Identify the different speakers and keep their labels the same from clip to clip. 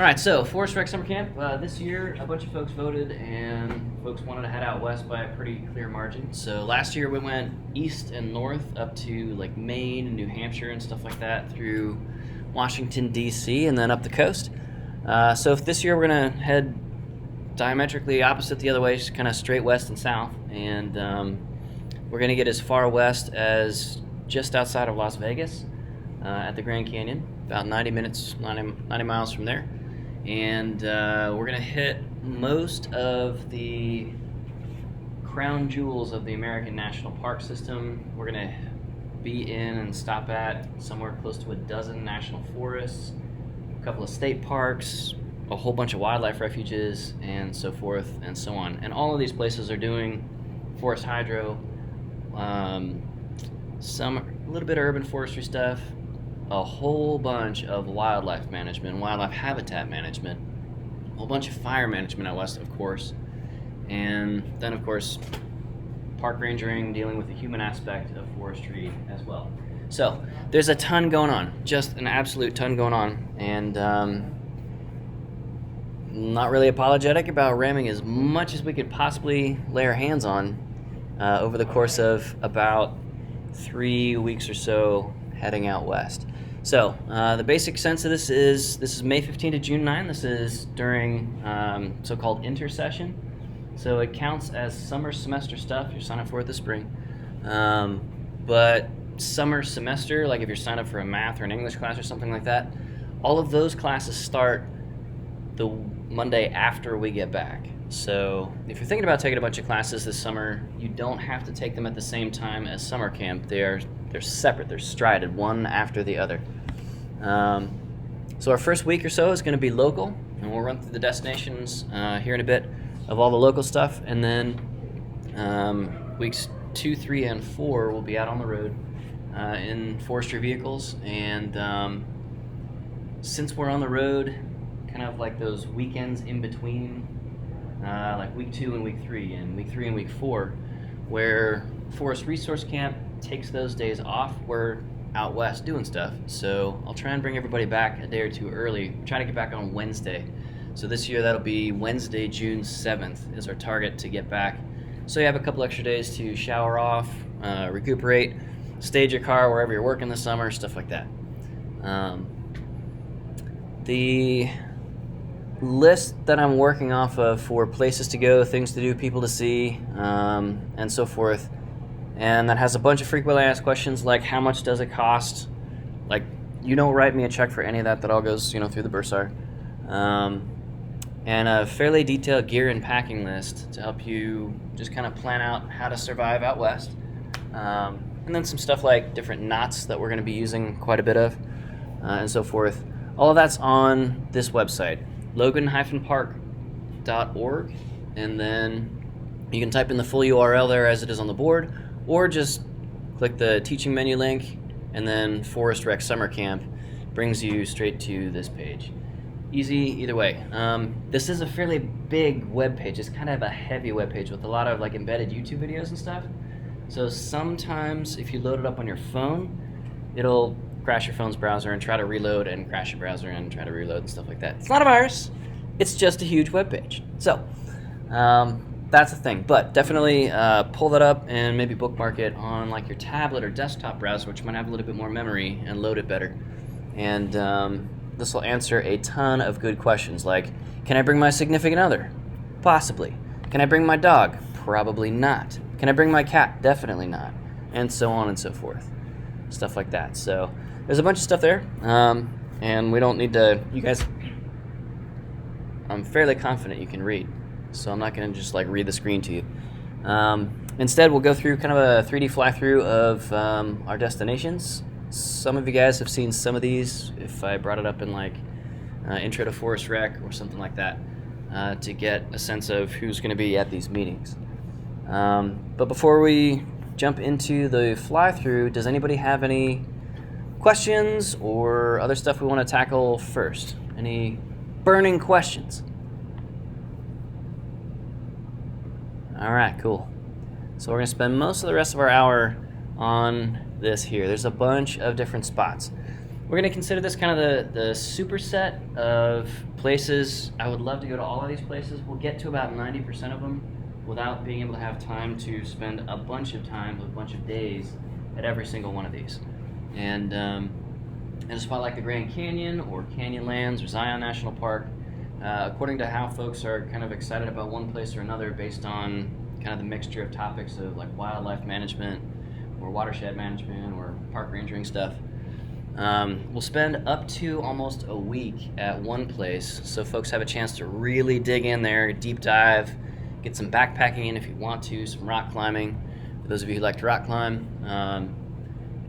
Speaker 1: All right, so Forestry Summer Camp. This year, a bunch of folks voted, and folks wanted to head out west by a pretty clear margin. So last year we went east and north up to like Maine and New Hampshire and stuff like that, through Washington D.C. and then up the coast. So if this year we're gonna head diametrically opposite the other way, just kind of straight west and south, and we're gonna get as far west as just outside of Las Vegas at the Grand Canyon, about 90 miles from there. And we're going to hit most of the crown jewels of the American National Park System. We're going to be in and stop at somewhere close to a dozen national forests, a couple of state parks, a whole bunch of wildlife refuges, and so forth and so on. And all of these places are doing forest hydro, some a little bit of urban forestry stuff, a whole bunch of wildlife management, wildlife habitat management, a whole bunch of fire management out west, of course, and then, of course, park rangering, dealing with the human aspect of forestry as well. So there's a ton going on, just an absolute ton going on, and not really apologetic about ramming as much as we could possibly lay our hands on over the course of about 3 weeks or so heading out west. So the basic sense of this is May 15 to June 9. This is during so-called intersession. So it counts as summer semester stuff you're signing for this spring. But summer semester, like if you're signed up for a math or an English class or something like that, all of those classes start the Monday after we get back. So if you're thinking about taking a bunch of classes this summer, you don't have to take them at the same time as summer camp. They're separate, they're strided, one after the other. So our first week or so is going to be local, and we'll run through the destinations here in a bit of all the local stuff, and then weeks 2, 3, and 4 we'll be out on the road in forestry vehicles. And since we're on the road, kind of like those weekends in between, like week 2 and week 3, and week 3 and week 4, where Forest Resource Camp takes those days off, we're out west doing stuff. So I'll try and bring everybody back a day or two early. Try to get back on Wednesday. So this year that'll be Wednesday, June 7th is our target to get back. So you have a couple extra days to shower off, recuperate, stage your car wherever you're working this summer, stuff like that. The list that I'm working off of for places to go, things to do, people to see, and so forth, and that has a bunch of frequently asked questions like how much does it cost? Like, you don't write me a check for any of that. That all goes through the bursar. And a fairly detailed gear and packing list to help you just kind of plan out how to survive out west. And then some stuff like different knots that we're going to be using quite a bit of, and so forth. All of that's on this website, logan-park.org, and then you can type in the full URL there as it is on the board, or just click the teaching menu link, and then Forest Rec Summer Camp brings you straight to this page. Easy either way. This is a fairly big web page. It's kind of a heavy web page with a lot of like embedded YouTube videos and stuff. So sometimes if you load it up on your phone, it'll crash your phone's browser and try to reload, and crash your browser and try to reload and stuff like that. It's not a virus. It's just a huge web page. So that's the thing. But definitely pull that up and maybe bookmark it on like your tablet or desktop browser, which might have a little bit more memory, and load it better. And this will answer a ton of good questions like, can I bring my significant other? Possibly. Can I bring my dog? Probably not. Can I bring my cat? Definitely not. And so on and so forth. Stuff like that. So there's a bunch of stuff there. And we don't need to, you guys, I'm fairly confident you can read. So I'm not going to just like read the screen to you. Instead, we'll go through kind of a 3D fly-through of our destinations. Some of you guys have seen some of these if I brought it up in like Intro to Forest Rec or something like that, to get a sense of who's going to be at these meetings. But before we jump into the fly-through, does anybody have any questions or other stuff we want to tackle first? Any burning questions? All right, cool. So we're going to spend most of the rest of our hour on this here. There's a bunch of different spots. we're going to consider this kind of the superset of places. I would love to go to all of these places. We'll get to about 90% of them without being able to have time to spend a bunch of time, a bunch of days at every single one of these. And a spot like the Grand Canyon or Canyonlands or Zion National Park, according to how folks are kind of excited about one place or another based on kind of the mixture of topics of like wildlife management or watershed management or park rangering stuff, we'll spend up to almost a week at one place, so folks have a chance to really dig in there, deep dive, get some backpacking in if you want to, some rock climbing for those of you who like to rock climb,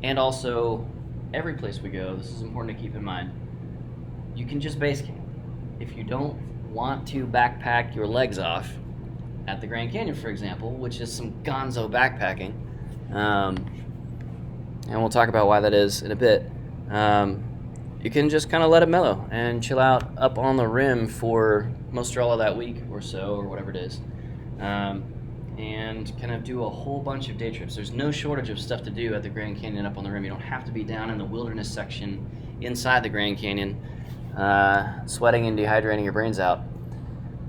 Speaker 1: and also every place we go, this is important to keep in mind, you can just base camp. If you don't want to backpack your legs off at the Grand Canyon, for example, which is some gonzo backpacking, and we'll talk about why that is in a bit, you can just kind of let it mellow and chill out up on the rim for most or all of that week or so, or whatever it is, and kind of do a whole bunch of day trips. There's no shortage of stuff to do at the Grand Canyon up on the rim. You don't have to be down in the wilderness section inside the Grand Canyon, sweating and dehydrating your brains out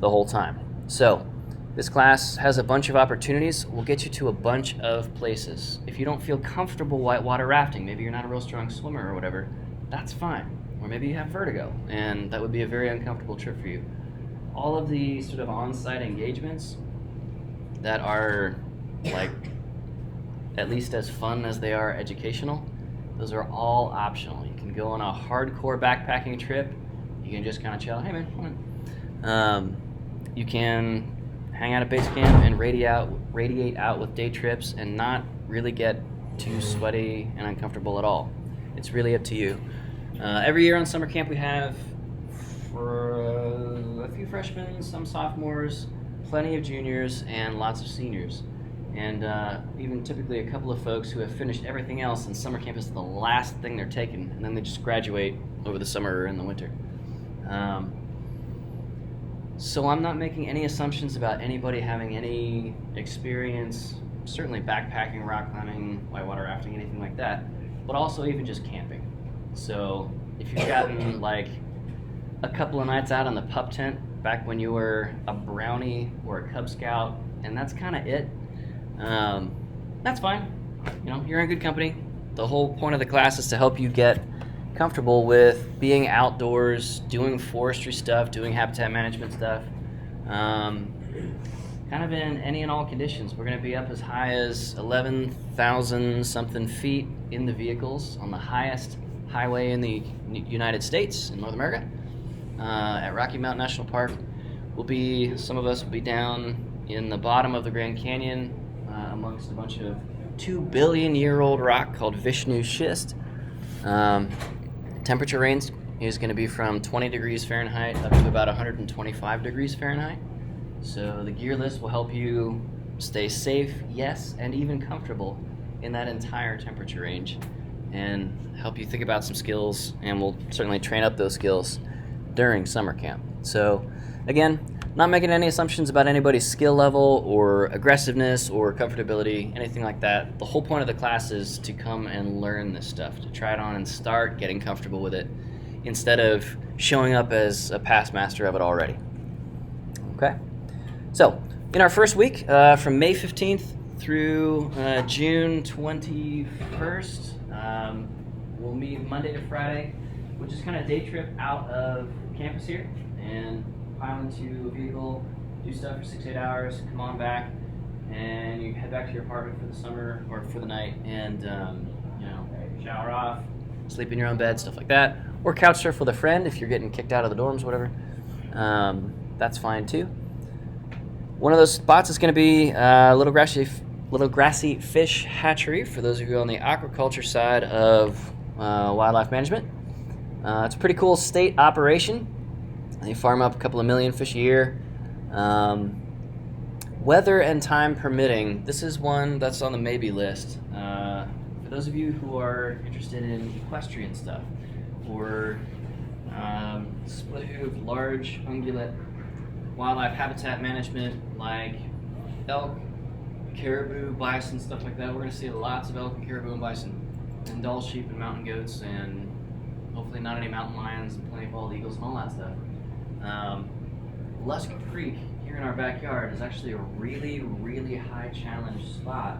Speaker 1: the whole time. So this class has a bunch of opportunities. We'll get you to a bunch of places. If you don't feel comfortable whitewater rafting, maybe you're not a real strong swimmer or whatever, that's fine. Or maybe you have vertigo, and that would be a very uncomfortable trip for you. All of the sort of on-site engagements that are like at least as fun as they are educational, those are all optional. You can go on a hardcore backpacking trip. You can just kind of chill. Hey man, come on. You can hang out at base camp and radiate out with day trips and not really get too sweaty and uncomfortable at all. It's really up to you. Every year on summer camp we have for a few freshmen, some sophomores, plenty of juniors, and lots of seniors. And even typically a couple of folks who have finished everything else, and summer camp is the last thing they're taking, and then they just graduate over the summer or in the winter. So I'm not making any assumptions about anybody having any experience, certainly backpacking, rock climbing, whitewater rafting, anything like that, but also even just camping. So if you've gotten like a couple of nights out on the pup tent back when you were a brownie or a Cub Scout, and that's kind of it, that's fine. You know, you're in good company. The whole point of the class is to help you get comfortable with being outdoors, doing forestry stuff, doing habitat management stuff, kind of in any and all conditions. We're going to be up as high as 11,000 something feet in the vehicles on the highest highway in the United States, in North America, at Rocky Mountain National Park. Some of us will be down in the bottom of the Grand Canyon, amongst a bunch of 2 billion year old rock called Vishnu schist. Temperature range is going to be from 20 degrees Fahrenheit up to about 125 degrees Fahrenheit. So the gear list will help you stay safe, yes, and even comfortable in that entire temperature range, and help you think about some skills, and we'll certainly train up those skills during summer camp. So again, not making any assumptions about anybody's skill level or aggressiveness or comfortability, anything like that. The whole point of the class is to come and learn this stuff, to try it on and start getting comfortable with it, instead of showing up as a past master of it already. Okay? So, in our first week, from May 15th through June 21st, we'll meet Monday to Friday, which is kind of a day trip out of campus here, and pile into a vehicle, do stuff for 6-8 hours, come on back, and you head back to your apartment for the summer or for the night, and shower off, sleep in your own bed, stuff like that, or couch surf with a friend if you're getting kicked out of the dorms, whatever. That's fine too. One of those spots is going to be a little grassy fish hatchery for those of you on the aquaculture side of wildlife management. It's a pretty cool state operation. They farm up a couple of million fish a year. Weather and time permitting, this is one that's on the maybe list. For those of you who are interested in equestrian stuff, or split hoof, large ungulate wildlife habitat management like elk, caribou, bison, stuff like that, we're going to see lots of elk and caribou and bison, and Dall sheep and mountain goats and Hopefully not any mountain lions and plenty of bald eagles and all that stuff. Lusk Creek here in our backyard is actually a really, really high challenge spot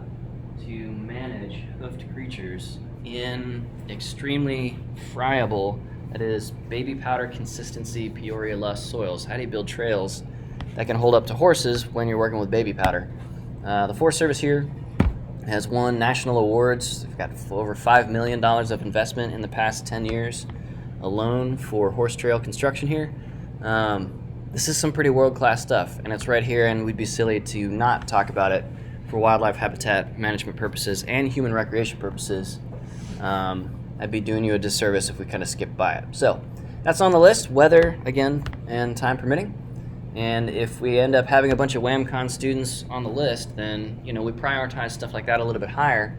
Speaker 1: to manage hoofed creatures in extremely friable, that is baby powder consistency Peoria Lusk soils. How do you build trails that can hold up to horses when you're working with baby powder? The Forest Service here has won national awards. They've got over $5 million of investment in the past 10 years alone for horse trail construction here. This is some pretty world-class stuff, and it's right here, and we'd be silly to not talk about it for wildlife habitat management purposes and human recreation purposes. I'd be doing you a disservice if we kind of skipped by it. So that's on the list, weather, again, and time permitting. And if we end up having a bunch of WAMCon students on the list, then we prioritize stuff like that a little bit higher.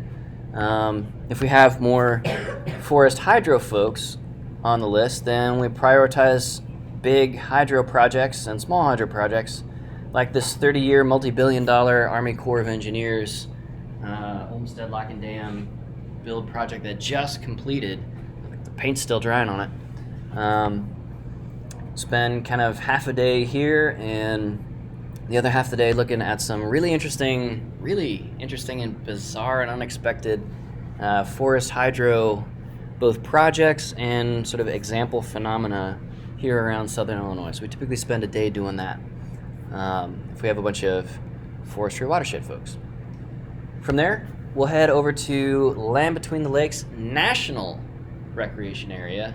Speaker 1: If we have more forest hydro folks on the list, then we prioritize big hydro projects and small hydro projects, like this 30-year, multi-billion-dollar Army Corps of Engineers Olmsted Lock and Dam build project that just completed. The paint's still drying on it. Spend kind of half a day here and the other half of the day looking at some really interesting and bizarre and unexpected forest hydro, both projects and sort of example phenomena here around Southern Illinois. So we typically spend a day doing that if we have a bunch of forestry watershed folks. From there, we'll head over to Land Between the Lakes National Recreation Area.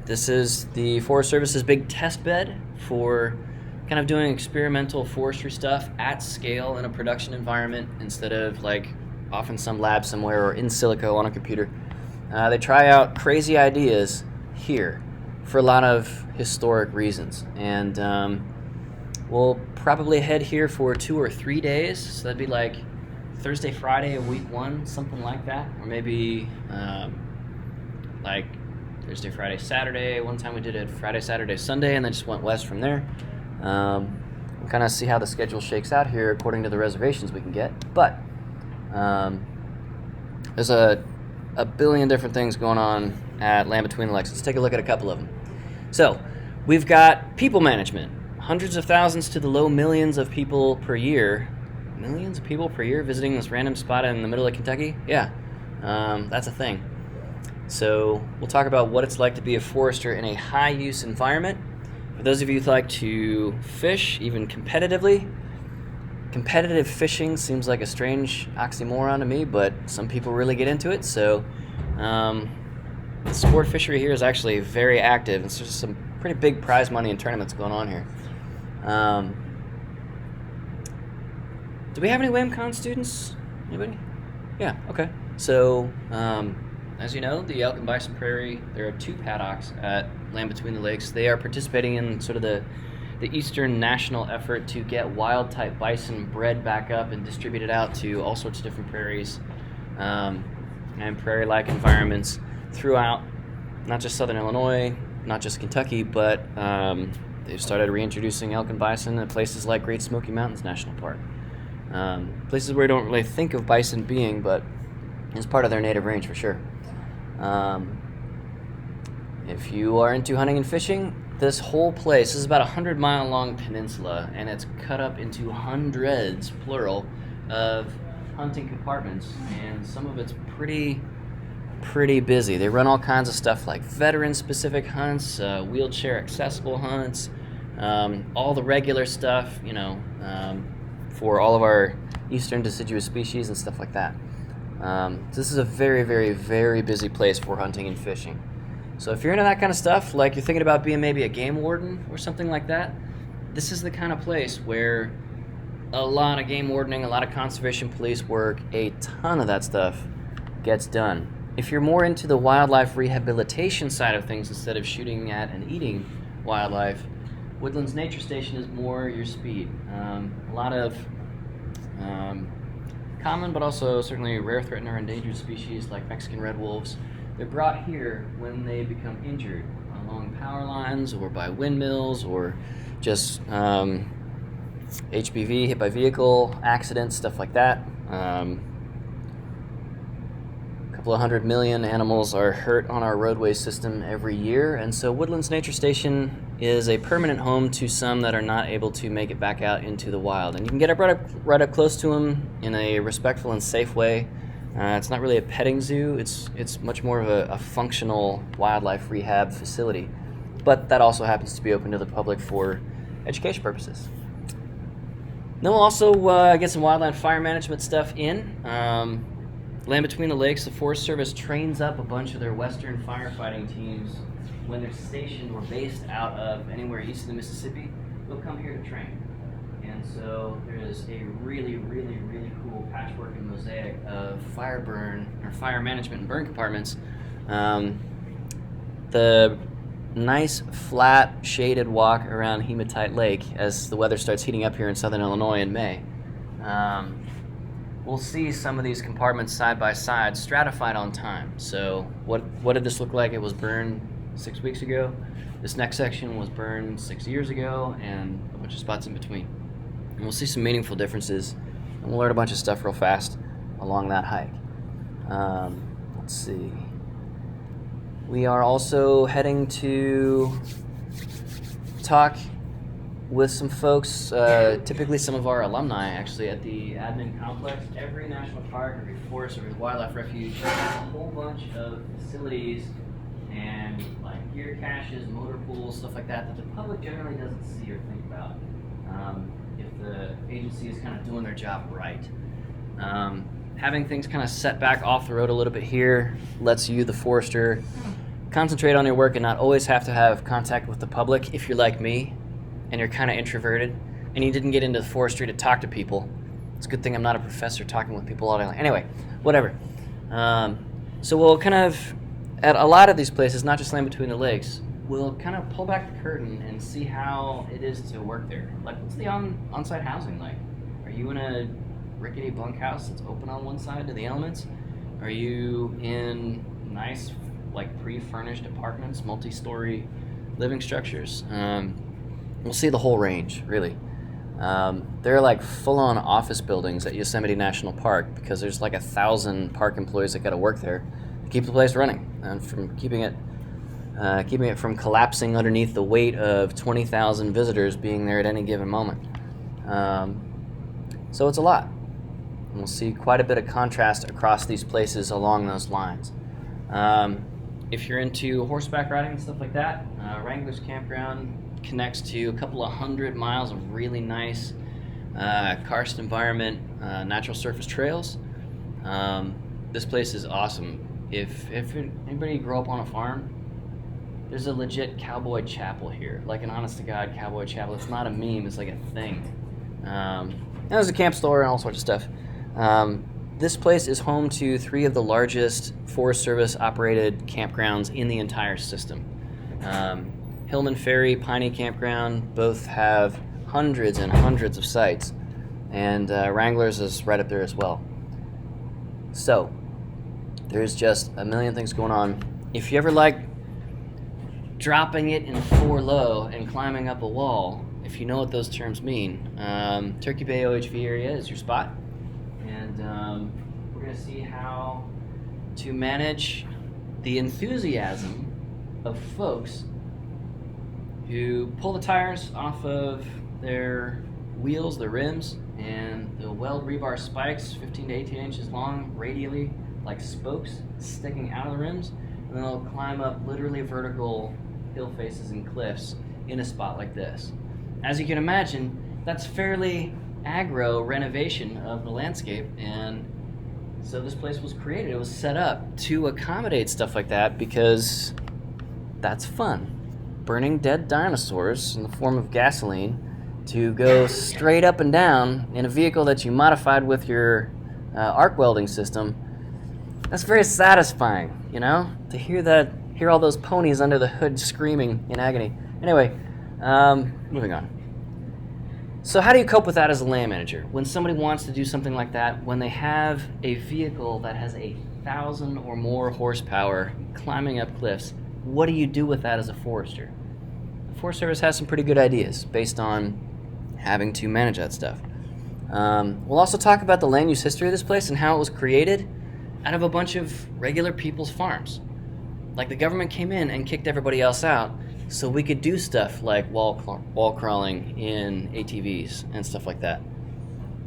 Speaker 1: This is the Forest Service's big test bed for kind of doing experimental forestry stuff at scale in a production environment instead of like off in some lab somewhere or in silico on a computer. They try out crazy ideas here for a lot of historic reasons. And we'll probably head here for 2 or 3 days. So that'd be like Thursday, Friday of week 1, something like that. Or maybe like Thursday, Friday, Saturday. One time we did it Friday, Saturday, Sunday, and then just went west from there. We'll kind of see how the schedule shakes out here according to the reservations we can get. But there's a billion different things going on at Land Between the Lakes. Let's take a look at a couple of them. So we've got people management. Hundreds of thousands to the low millions of people per year. Millions of people per year visiting this random spot in the middle of Kentucky? Yeah, that's a thing. So we'll talk about what it's like to be a forester in a high-use environment. For those of you who like to fish, even competitively, competitive fishing seems like a strange oxymoron to me, but some people really get into it. So the sport fishery here is actually very active. It's just some pretty big prize money and tournaments going on here. Do we have any WAMCon students? Anybody? Yeah, okay. So, as you know, the elk and bison prairie, there are 2 paddocks at Land Between the Lakes. They are participating in sort of the Eastern national effort to get wild-type bison bred back up and distributed out to all sorts of different prairies and prairie-like environments throughout not just Southern Illinois, not just Kentucky, but they've started reintroducing elk and bison at places like Great Smoky Mountains National Park. Places where you don't really think of bison being, but it's part of their native range for sure. If you are into hunting and fishing, this whole place is about a 100-mile long peninsula, and it's cut up into hundreds, plural, of hunting compartments, and some of it's pretty busy. They run all kinds of stuff like veteran-specific hunts, wheelchair accessible hunts, all the regular stuff, for all of our eastern deciduous species and stuff like that. So this is a very, very, very busy place for hunting and fishing. So if you're into that kind of stuff, like you're thinking about being maybe a game warden or something like that, this is the kind of place where a lot of game wardening, a lot of conservation police work, a ton of that stuff gets done. If you're more into the wildlife rehabilitation side of things instead of shooting at and eating wildlife, Woodlands Nature Station is more your speed. A lot of common but also certainly rare, threatened, or endangered species like Mexican red wolves, they're brought here when they become injured along power lines or by windmills or just HPV, hit by vehicle, accidents, stuff like that. Come couple of 100 million animals are hurt on our roadway system every year, and so Woodlands Nature Station is a permanent home to some that are not able to make it back out into the wild. And you can get right up close to them in a respectful and safe way. It's not really a petting zoo, it's much more of a functional wildlife rehab facility. But that also happens to be open to the public for education purposes. Then we'll also get some wildland fire management stuff in. Land Between the Lakes, the Forest Service trains up a bunch of their western firefighting teams when they're stationed or based out of anywhere east of the Mississippi. They'll come here to train. And so there is a really, really, really cool patchwork and mosaic of fire management and burn compartments. The nice, flat, shaded walk around Hematite Lake as the weather starts heating up here in southern Illinois in May. We'll see some of these compartments side by side, stratified on time. So what did this look like? It was burned 6 weeks ago. This next section was burned 6 years ago, and a bunch of spots in between. And we'll see some meaningful differences, and we'll learn a bunch of stuff real fast along that hike. Let's see. We are also heading to talk with some folks, typically some of our alumni, actually, at the admin complex. Every national park, every forest, every wildlife refuge has a whole bunch of facilities and like gear caches, motor pools, stuff like that the public generally doesn't see or think about if the agency is kind of doing their job right. Having things kind of set back off the road a little bit here lets you, the forester, concentrate on your work and not always have to have contact with the public if you're like me and you're kind of introverted and you didn't get into forestry to talk to people. It's a good thing I'm not a professor talking with people all day long. Anyway, whatever. So we'll kind of, at a lot of these places, not just Land Between the Lakes, we'll kind of pull back the curtain and see how it is to work there. Like, what's the on-site housing like? Are you in a rickety bunkhouse that's open on one side to the elements? Are you in nice, like, pre-furnished apartments, multi-story living structures? We'll see the whole range, really. There are like full-on office buildings at Yosemite National Park because there's like 1,000 park employees that got to work there to keep the place running and from keeping it from collapsing underneath the weight of 20,000 visitors being there at any given moment. So it's a lot. And we'll see quite a bit of contrast across these places along those lines. If you're into horseback riding and stuff like that, Wrangler's Campground connects to a couple of 100 miles of really nice karst environment, natural surface trails. This place is awesome. If anybody grew up on a farm, there's a legit cowboy chapel here, like an honest-to-God cowboy chapel. It's not a meme, it's like a thing. And there's a camp store and all sorts of stuff. This place is home to 3 of the largest Forest Service operated campgrounds in the entire system. Hillman Ferry, Piney Campground, both have hundreds and hundreds of sites, and Wranglers is right up there as well. So, there's just a million things going on. If you ever like dropping it in 4 low and climbing up a wall, if you know what those terms mean, Turkey Bay OHV area is your spot, and we're going to see how to manage the enthusiasm of folks who pull the tires off of their wheels, their rims, and the weld rebar spikes, 15 to 18 inches long, radially, like spokes sticking out of the rims, and then they'll climb up literally vertical hill faces and cliffs in a spot like this. As you can imagine, that's fairly aggro renovation of the landscape, and so this place was created. It was set up to accommodate stuff like that because that's fun. Burning dead dinosaurs in the form of gasoline to go straight up and down in a vehicle that you modified with your arc welding system, that's very satisfying, you know? To hear all those ponies under the hood screaming in agony. Anyway, moving on. So how do you cope with that as a land manager? When somebody wants to do something like that, when they have a vehicle that has 1,000 or more horsepower climbing up cliffs, what do you do with that as a forester? The Forest Service has some pretty good ideas based on having to manage that stuff. We'll also talk about the land use history of this place and how it was created. out of a bunch of regular people's farms. Like the government came in and kicked everybody else out so we could do stuff like wall crawling in ATVs and stuff like that.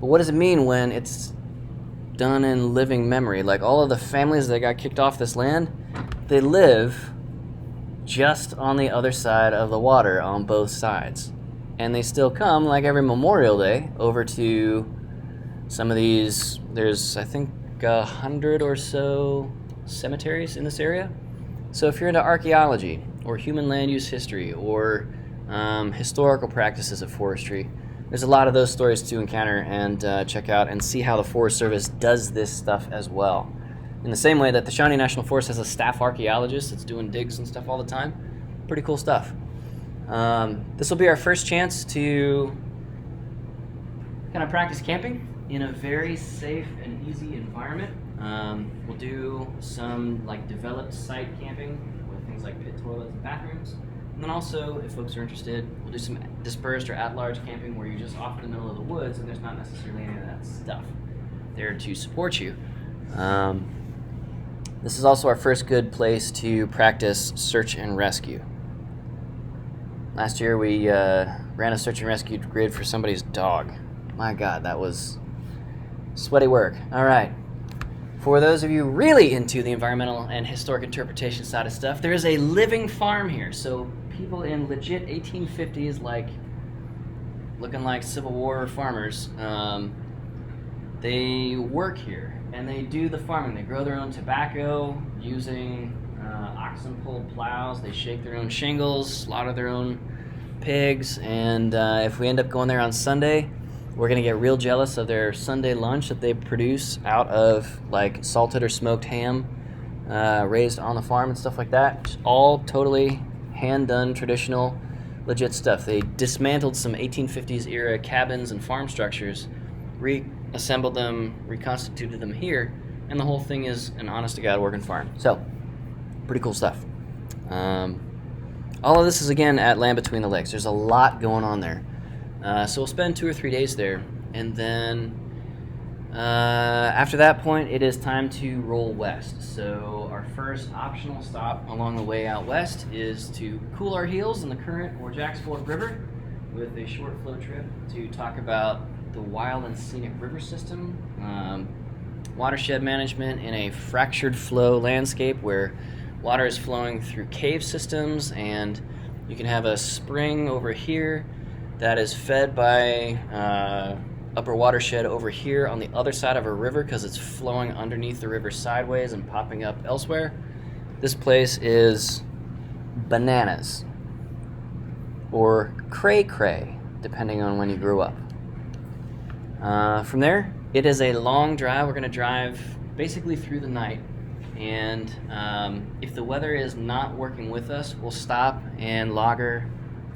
Speaker 1: But what does it mean when it's done in living memory? Like all of the families that got kicked off this land, they live just on the other side of the water on both sides. And they still come, like every Memorial Day, over to some of these. There's, I think, 100 or so cemeteries in this area. So if you're into archaeology or human land use history or historical practices of forestry, there's a lot of those stories to encounter and check out and see how the Forest Service does this stuff as well. In the same way that the Shawnee National Forest has a staff archaeologist that's doing digs and stuff all the time. Pretty cool stuff. This will be our first chance to kind of practice camping in a very safe and easy environment. We'll do some like developed site camping with things like pit toilets and bathrooms. And then also, if folks are interested, we'll do some dispersed or at-large camping where you're just off in the middle of the woods and there's not necessarily any of that stuff there to support you. This is also our first good place to practice search and rescue. Last year we ran a search and rescue grid for somebody's dog. My God, that was sweaty work. All right. For those of you really into the environmental and historic interpretation side of stuff, there is a living farm here. So people in legit 1850s, like looking like Civil War farmers, they work here and they do the farming. They grow their own tobacco using oxen-pulled plows. They shake their own shingles, slaughter their own pigs, and if we end up going there on Sunday, we're going to get real jealous of their Sunday lunch that they produce out of like salted or smoked ham raised on the farm and stuff like that. Just all totally hand-done, traditional, legit stuff. They dismantled some 1850s era cabins and farm structures, reassembled them, reconstituted them here, and the whole thing is an honest-to-God working farm. So, pretty cool stuff. All of this is, again, at Land Between the Lakes. There's a lot going on there. So we'll spend 2 or 3 days there, and then after that point, it is time to roll west. So our first optional stop along the way out west is to cool our heels in the Current or Jacks Fork River with a short flow trip to talk about the wild and scenic river system, watershed management in a fractured flow landscape where water is flowing through cave systems, and you can have a spring over here that is fed by upper watershed over here on the other side of a river because it's flowing underneath the river sideways and popping up elsewhere. This place is bananas, or cray-cray, depending on when you grew up. From there, it is a long drive. We're going to drive basically through the night, and if the weather is not working with us, we'll stop and logger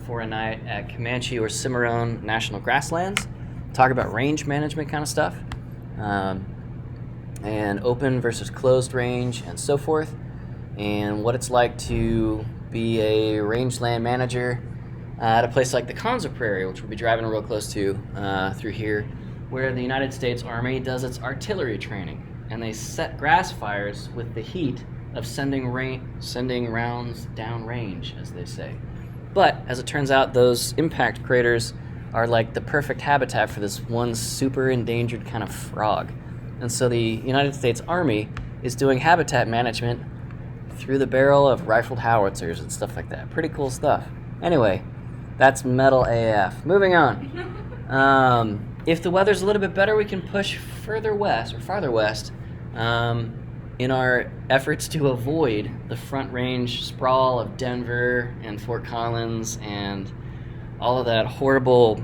Speaker 1: for a night at Comanche or Cimarron National Grasslands, talk about range management kind of stuff, and open versus closed range and so forth, and what it's like to be a rangeland manager at a place like the Konza Prairie, which we'll be driving real close to through here, where the United States Army does its artillery training, and they set grass fires with the heat of sending rounds down range, as they say. But, as it turns out, those impact craters are like the perfect habitat for this one super endangered kind of frog. And so the United States Army is doing habitat management through the barrel of rifled howitzers and stuff like that. Pretty cool stuff. Anyway, that's metal AF. Moving on. If the weather's a little bit better, we can push farther west, in our efforts to avoid the Front Range sprawl of Denver and Fort Collins and all of that horrible,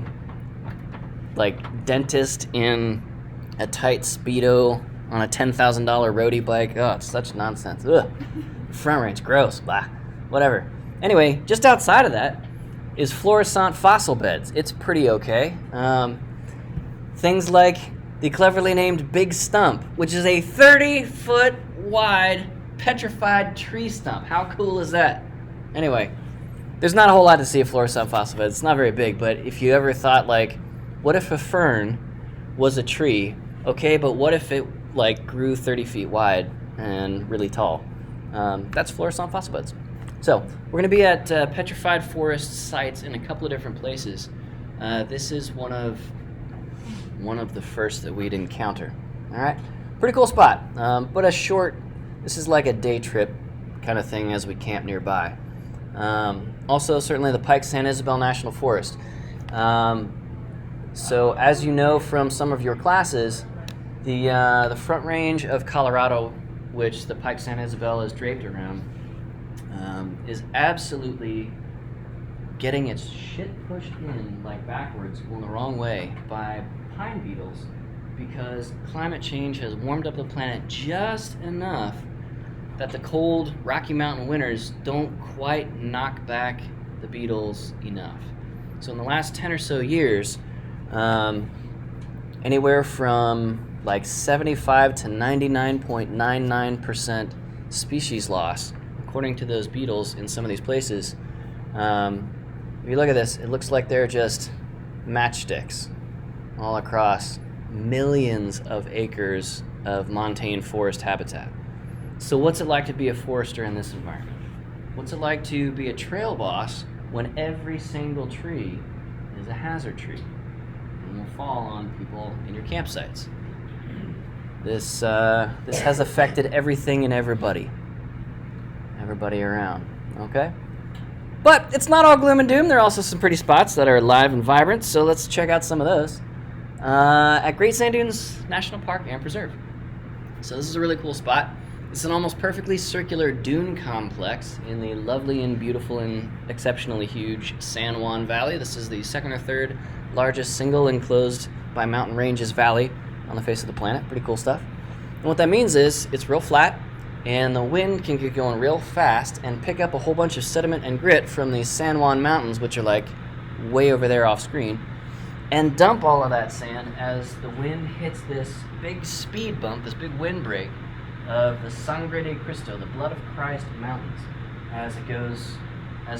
Speaker 1: like, dentist in a tight Speedo on a $10,000 roadie bike. Oh, it's such nonsense. Ugh. Front Range, gross, blah, whatever. Anyway, just outside of that is fluorescent fossil beds. It's pretty okay. Things like the cleverly named Big Stump, which is a 30-foot wide petrified tree stump. How cool is that? Anyway, there's not a whole lot to see at fluorescent fossil beds. It's not very big, but if you ever thought, like, what if a fern was a tree? Okay, but what if it like grew 30 feet wide and really tall. That's Florissant fossil beds. So we're going to be at petrified forest sites in a couple of different places. This is one of the first that we'd encounter. All right, pretty cool spot, but a short. This is like a day trip kind of thing as we camp nearby. Also, certainly the Pike San Isabel National Forest. So as you know from some of your classes, the Front Range of Colorado, which the Pike San Isabel is draped around, is absolutely getting its shit pushed in like backwards, going the wrong way by pine beetles, because climate change has warmed up the planet just enough that the cold Rocky Mountain winters don't quite knock back the beetles enough. So in the last 10 or so years, anywhere from like 75 to 99.99% species loss, according to those beetles in some of these places. If you look at this, it looks like they're just matchsticks all across millions of acres of montane forest habitat. So what's it like to be a forester in this environment? What's it like to be a trail boss when every single tree is a hazard tree and will fall on people in your campsites? This has affected everything and everybody around, okay? But it's not all gloom and doom. There are also some pretty spots that are alive and vibrant, so let's check out some of those. At Great Sand Dunes National Park and Preserve. So this is a really cool spot. It's an almost perfectly circular dune complex in the lovely and beautiful and exceptionally huge San Juan Valley. This is the second or third largest single enclosed by mountain ranges valley on the face of the planet. Pretty cool stuff. And what that means is it's real flat, and the wind can get going real fast and pick up a whole bunch of sediment and grit from these San Juan Mountains, which are like way over there off screen, and dump all of that sand as the wind hits this big speed bump, this big windbreak of the Sangre de Cristo, the Blood of Christ Mountains, as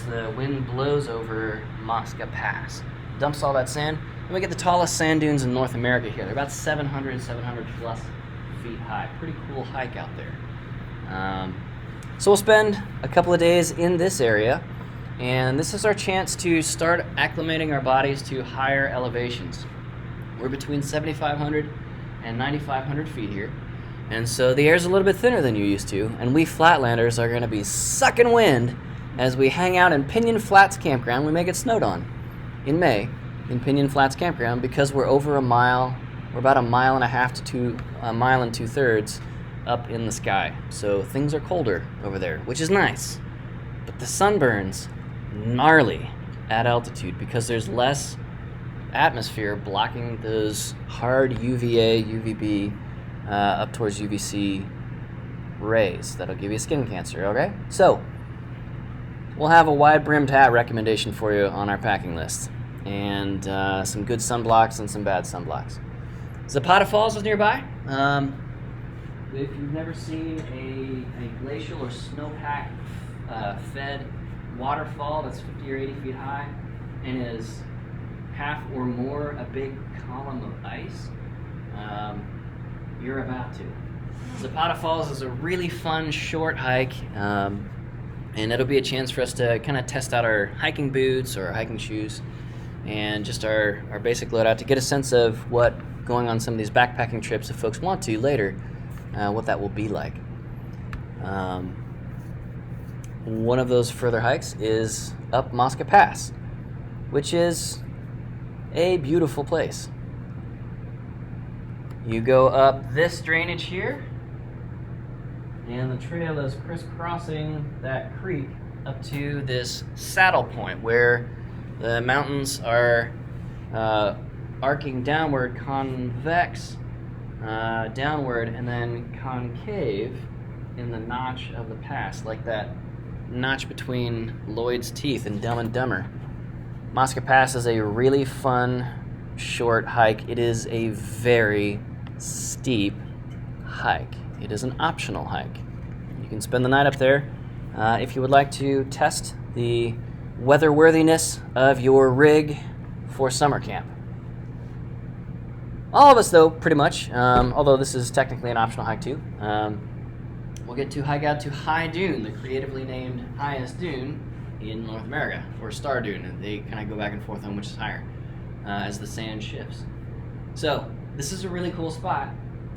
Speaker 1: the wind blows over Mosca Pass. Dumps all that sand, and we get the tallest sand dunes in North America here. They're about 700 plus feet high. Pretty cool hike out there. So we'll spend a couple of days in this area, and this is our chance to start acclimating our bodies to higher elevations. We're between 7,500 and 9,500 feet here, and so the air's a little bit thinner than you used to, and we flatlanders are going to be sucking wind as we hang out in Pinyon Flats Campground. We may get snowed on in May in Pinyon Flats Campground because we're over a mile. We're about a mile and a half to a mile and 2/3 up in the sky. So things are colder over there, which is nice. But the sunburn's gnarly at altitude because there's less atmosphere blocking those hard UVA, UVB, up towards UVC rays that'll give you skin cancer, okay? So we'll have a wide-brimmed hat recommendation for you on our packing list, and some good sunblocks and some bad sunblocks. Zapata Falls is nearby. If you've never seen a glacial or snowpack fed waterfall that's 50 or 80 feet high and is half or more a big column of ice, you're about to. Zapata Falls is a really fun short hike, and it'll be a chance for us to kind of test out our hiking boots or our hiking shoes and just our basic loadout to get a sense of what going on some of these backpacking trips, if folks want to later, what that will be like. One of those further hikes is up Mosca Pass, which is a beautiful place. You go up this drainage here, and the trail is crisscrossing that creek up to this saddle point where the mountains are arcing downward, convex downward, and then concave in the notch of the pass, like that notch between Lloyd's teeth in Dumb and Dumber. Mosca Pass is a really fun short hike. It is a very steep hike. It is an optional hike. You can spend the night up there if you would like to test the weatherworthiness of your rig for summer camp. All of us, though, pretty much, although this is technically an optional hike too. We'll get to hike out to High Dune, the creatively named highest dune in North America, or Star Dune, and they kind of go back and forth on which is higher as the sand shifts. So this is a really cool spot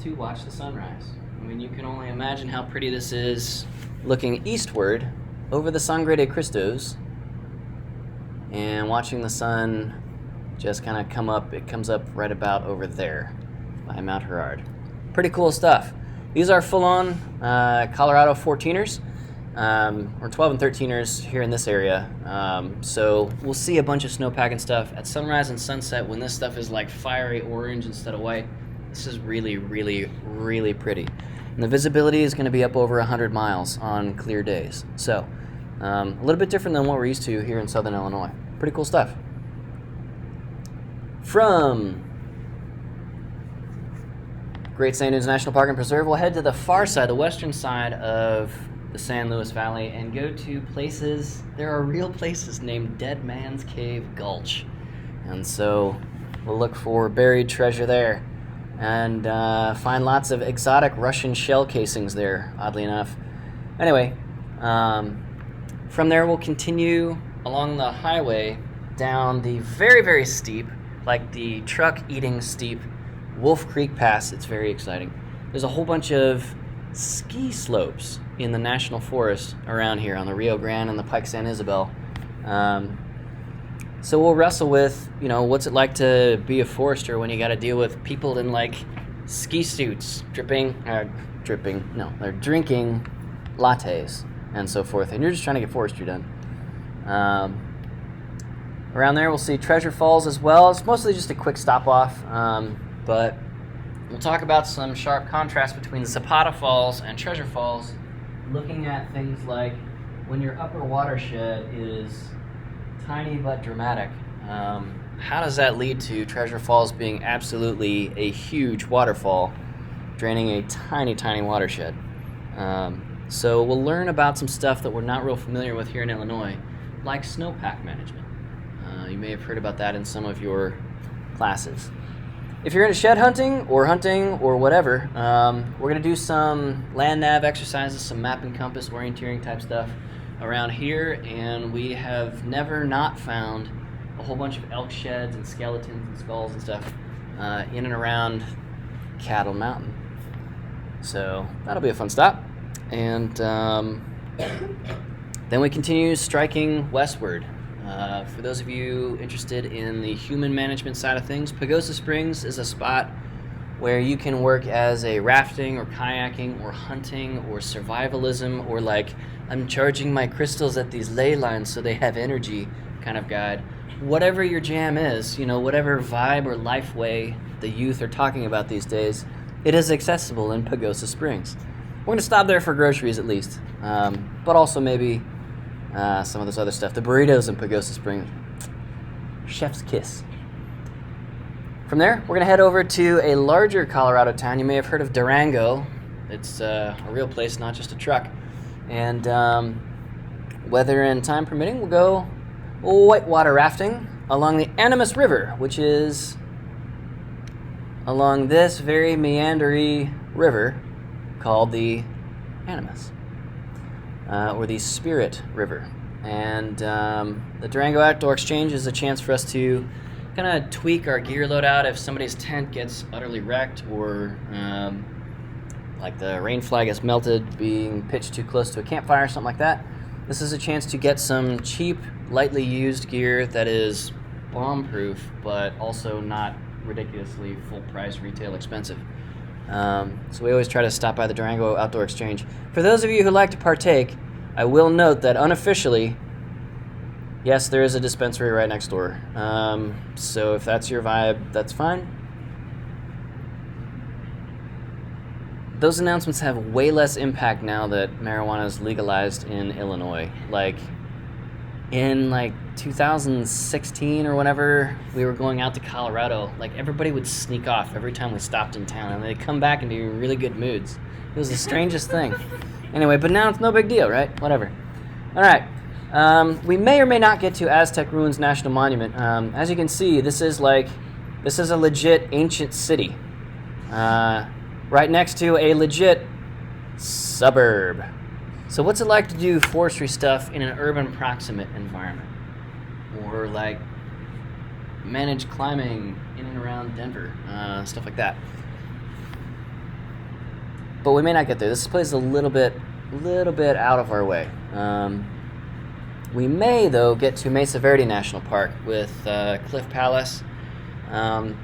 Speaker 1: to watch the sunrise. I mean, you can only imagine how pretty this is looking eastward over the Sangre de Cristos and watching the sun just kind of come up. It comes up right about over there by Mount Herard. Pretty cool stuff. These are full-on Colorado 14ers, or 12 and 13ers here in this area. So we'll see a bunch of snowpack and stuff at sunrise and sunset when this stuff is like fiery orange instead of white. This is really, really, really pretty. And the visibility is going to be up over 100 miles on clear days. So a little bit different than what we're used to here in southern Illinois. Pretty cool stuff. From Great Sand Dunes National Park and Preserve, we'll head to the far side, the western side of the San Luis Valley, and go to places. There are real places named Dead Man's Cave Gulch. And so we'll look for buried treasure there and find lots of exotic Russian shell casings there, oddly enough. Anyway, from there we'll continue along the highway down the very, very steep, like the truck-eating steep Wolf Creek Pass. It's very exciting. There's a whole bunch of ski slopes in the national forest around here on the Rio Grande and the Pike San Isabel. So we'll wrestle with, what's it like to be a forester when you got to deal with people in like ski suits they're drinking lattes and so forth, and you're just trying to get forestry done. Around there we'll see Treasure Falls as well. It's mostly just a quick stop off, but we'll talk about some sharp contrast between the Zapata Falls and Treasure Falls, looking at things like when your upper watershed is tiny but dramatic. How does that lead to Treasure Falls being absolutely a huge waterfall draining a tiny, tiny watershed? So we'll learn about some stuff that we're not real familiar with here in Illinois, like snowpack management. You may have heard about that in some of your classes. If you're into shed hunting or whatever, we're going to do some land nav exercises, some map and compass orienteering type stuff around here, and we have never not found a whole bunch of elk sheds and skeletons and skulls and stuff in and around Cattle Mountain. So that'll be a fun stop. And then we continue striking westward. For those of you interested in the human management side of things, Pagosa Springs is a spot where you can work as a rafting or kayaking or hunting or survivalism or like I'm charging my crystals at these ley lines so they have energy kind of guide. Whatever your jam is, whatever vibe or life way the youth are talking about these days, it is accessible in Pagosa Springs. We're going to stop there for groceries at least, but also maybe some of this other stuff. The burritos in Pagosa Springs, chef's kiss. From there, we're going to head over to a larger Colorado town. You may have heard of Durango. It's a real place, not just a truck. And weather and time permitting, we'll go whitewater rafting along the Animas River, which is along this very meandery river called the Animas, or the Spirit River. And the Durango Outdoor Exchange is a chance for us to kind of tweak our gear load out if somebody's tent gets utterly wrecked or like the rain fly gets melted being pitched too close to a campfire, something like that. This is a chance to get some cheap, lightly used gear that is bomb-proof, but also not ridiculously full-price retail expensive. So we always try to stop by the Durango Outdoor Exchange. For those of you who like to partake, I will note that unofficially, yes, there is a dispensary right next door. So if that's your vibe, that's fine. Those announcements have way less impact now that marijuana is legalized in Illinois. Like, in 2016 or whenever we were going out to Colorado, everybody would sneak off every time we stopped in town, and they'd come back and be in really good moods. It was the strangest thing. Anyway, but now it's no big deal, right? Whatever. All right. We may or may not get to Aztec Ruins National Monument. As you can see, this is This is a legit ancient city, right next to a legit suburb. So what's it like to do forestry stuff in an urban proximate environment? Or like manage climbing in and around Denver, stuff like that. But we may not get there. This place is a little bit out of our way. We may, though, get to Mesa Verde National Park with Cliff Palace.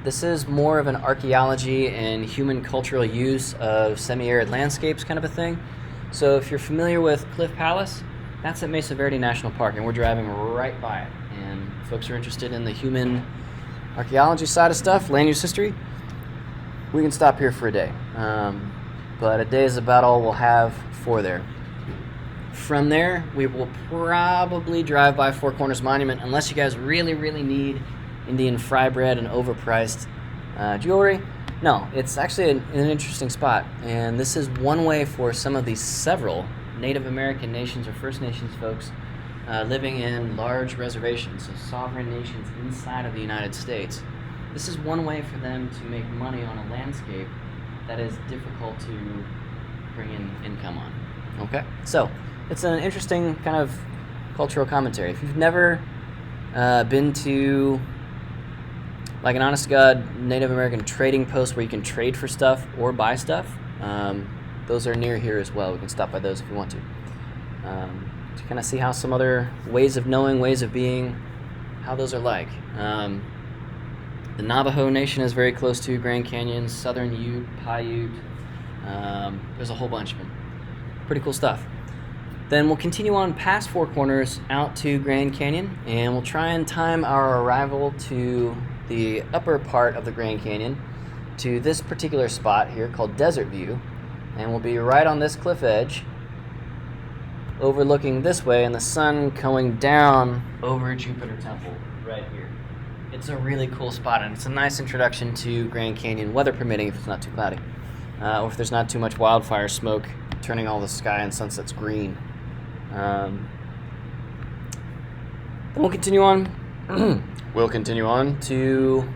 Speaker 1: This is more of an archaeology and human cultural use of semi-arid landscapes kind of a thing. So if you're familiar with Cliff Palace, that's at Mesa Verde National Park, and we're driving right by it. And folks are interested in the human archaeology side of stuff, land use history, we can stop here for a day. But a day is about all we'll have for there. From there, we will probably drive by Four Corners Monument, unless you guys really need Indian fry bread and overpriced jewelry. No, it's actually an interesting spot, and this is one way for some of these several Native American nations or First Nations folks living in large reservations, so sovereign nations inside of the United States. This is one way for them to make money on a landscape that is difficult to bring in income on. Okay, so it's an interesting kind of cultural commentary. If you've never been to like an honest-to-God Native American trading post where you can trade for stuff or buy stuff, those are near here as well. We can stop by those if you want to kind of see how some other ways of knowing, ways of being, how those are like. The Navajo Nation is very close to Grand Canyon, Southern Ute, Paiute. There's a whole bunch of them. Pretty cool stuff. Then we'll continue on past Four Corners out to Grand Canyon, and we'll try and time our arrival to the upper part of the Grand Canyon to this particular spot here called Desert View, and we'll be right on this cliff edge overlooking this way and the sun going down over Jupiter Temple right here. It's a really cool spot, and it's a nice introduction to Grand Canyon, weather permitting if it's not too cloudy, or if there's not too much wildfire smoke turning all the sky and sunsets green. Then we'll continue on. We'll continue on to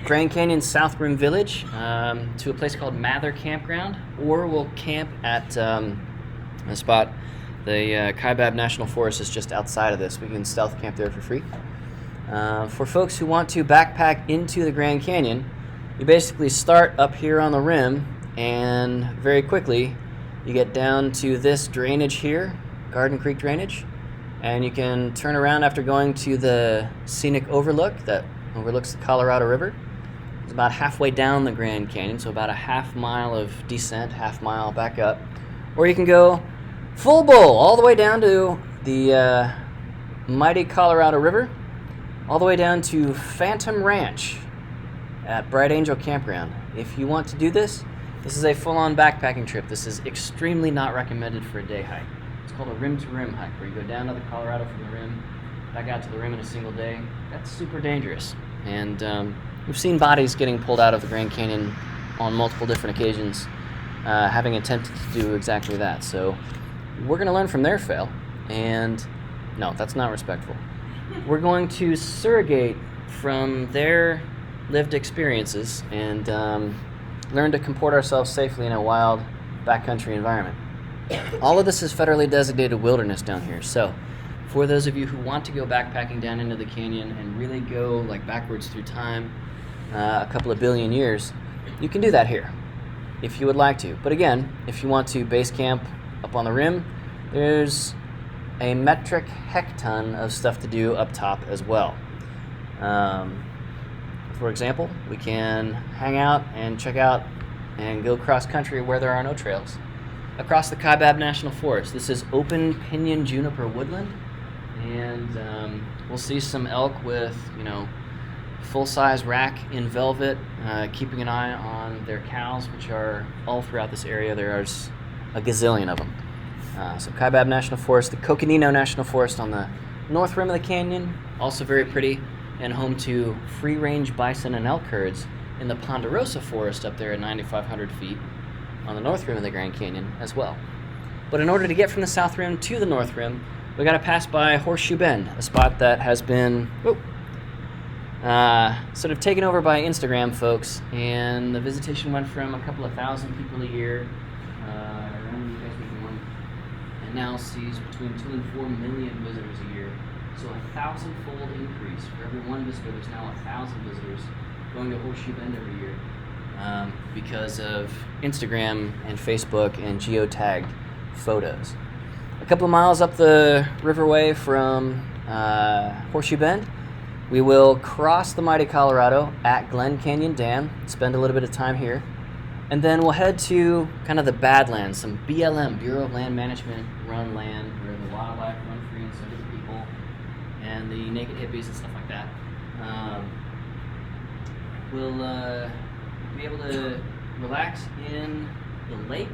Speaker 1: Grand Canyon South Rim Village, to a place called Mather Campground, or we'll camp at a spot. The Kaibab National Forest is just outside of this. We can stealth camp there for free. For folks who want to backpack into the Grand Canyon, you basically start up here on the rim, and very quickly you get down to this drainage here, Garden Creek drainage, and you can turn around after going to the scenic overlook that overlooks the Colorado River. It's about halfway down the Grand Canyon, so about a half mile of descent, half mile back up. Or you can go full bowl all the way down to the mighty Colorado River, all the way down to Phantom Ranch at Bright Angel Campground. If you want to do this, this is a full-on backpacking trip. This is extremely not recommended for a day hike. It's called a rim-to-rim hike, where you go down to the Colorado from the rim, back out to the rim in a single day. That's super dangerous. And we've seen bodies getting pulled out of the Grand Canyon on multiple different occasions, having attempted to do exactly that. So we're going to learn from their fail, and no, that's not respectful. We're going to surrogate from their lived experiences and learn to comport ourselves safely in a wild backcountry environment. All of this is federally designated wilderness down here, so for those of you who want to go backpacking down into the canyon and really go like backwards through time, a couple of billion years, you can do that here if you would like to. But again, if you want to base camp up on the rim, there's a metric hecton of stuff to do up top as well. For example, we can hang out and check out and go cross country where there are no trails across the Kaibab National Forest. This is open pinyon juniper woodland, and we'll see some elk with, full-size rack in velvet, keeping an eye on their cows, which are all throughout this area. There's a gazillion of them. So Kaibab National Forest, the Coconino National Forest on the north rim of the canyon, also very pretty, and home to free-range bison and elk herds in the Ponderosa Forest up there at 9,500 feet on the north rim of the Grand Canyon as well. But in order to get from the south rim to the north rim, we got to pass by Horseshoe Bend, a spot that has been sort of taken over by Instagram folks, and the visitation went from a couple of thousand people a year around you guys were born, and now sees between 2 and 4 million visitors a year. So a 1,000-fold increase. For every one visitor, there's now 1,000 visitors going to Horseshoe Bend every year because of Instagram and Facebook and geotagged photos. A couple of miles up the riverway from Horseshoe Bend, we will cross the mighty Colorado at Glen Canyon Dam, spend a little bit of time here, and then we'll head to kind of the Badlands, some BLM, Bureau of Land Management run land, where the wildlife run free and so do the people, and the naked hippies and stuff like that. We'll be able to relax in the lake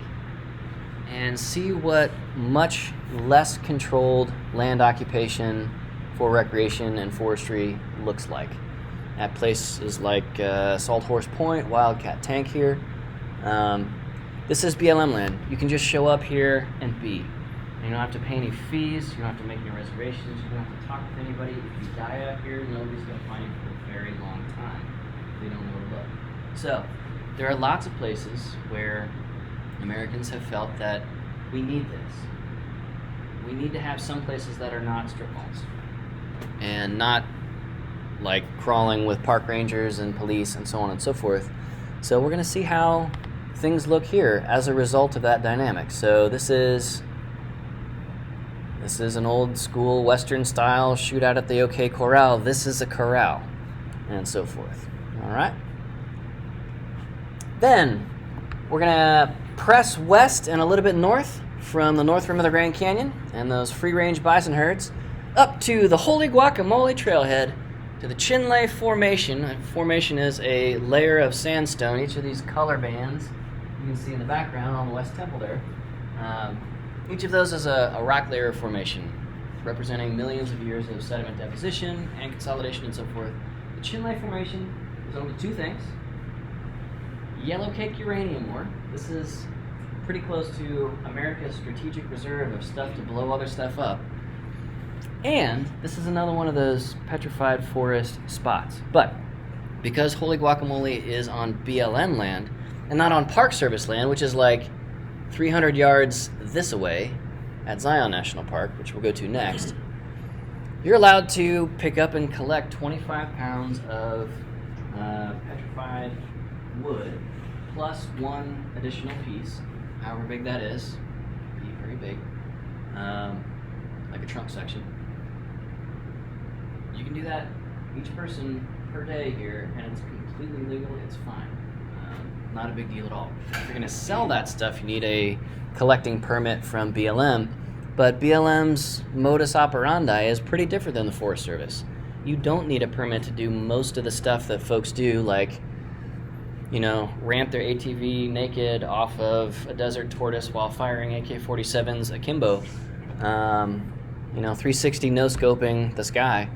Speaker 1: and see what much less controlled land occupation for recreation and forestry looks like at places like Salt Horse Point, Wildcat Tank here. This is BLM land. You can just show up here and be. You don't have to pay any fees, you don't have to make any reservations, you don't have to talk with anybody. If you die out here, nobody's going to find you for a very long time if they don't know where to look. So, there are lots of places where Americans have felt that we need this. We need to have some places that are not strip malls and not like crawling with park rangers and police and so on and so forth. So we're going to see how things look here as a result of that dynamic. So this is an old school Western style shootout at the OK Corral. This is a corral and so forth. All right. Then we're going to press west and a little bit north from the north rim of the Grand Canyon and those free-range bison herds up to the Holy Guacamole Trailhead to the Chinle Formation. A formation is a layer of sandstone. Each of these color bands you can see in the background on the West Temple there. Each of those is a rock layer formation representing millions of years of sediment deposition and consolidation and so forth. The Chinle Formation is home to two things. Yellow cake uranium ore. This is pretty close to America's strategic reserve of stuff to blow other stuff up. And this is another one of those petrified forest spots. But because Holy Guacamole is on BLM land and not on Park Service land, which is like 300 yards this away at Zion National Park, which we'll go to next, you're allowed to pick up and collect 25 pounds of petrified wood plus one additional piece, however big that is, be very big, like a trunk section. You can do that each person per day here, and it's completely legal, it's fine. Not a big deal at all. If you're gonna sell that stuff, you need a collecting permit from BLM, but BLM's modus operandi is pretty different than the Forest Service. You don't need a permit to do most of the stuff that folks do, like, you know, ramp their ATV naked off of a desert tortoise while firing AK-47s akimbo. 360 no-scoping the sky.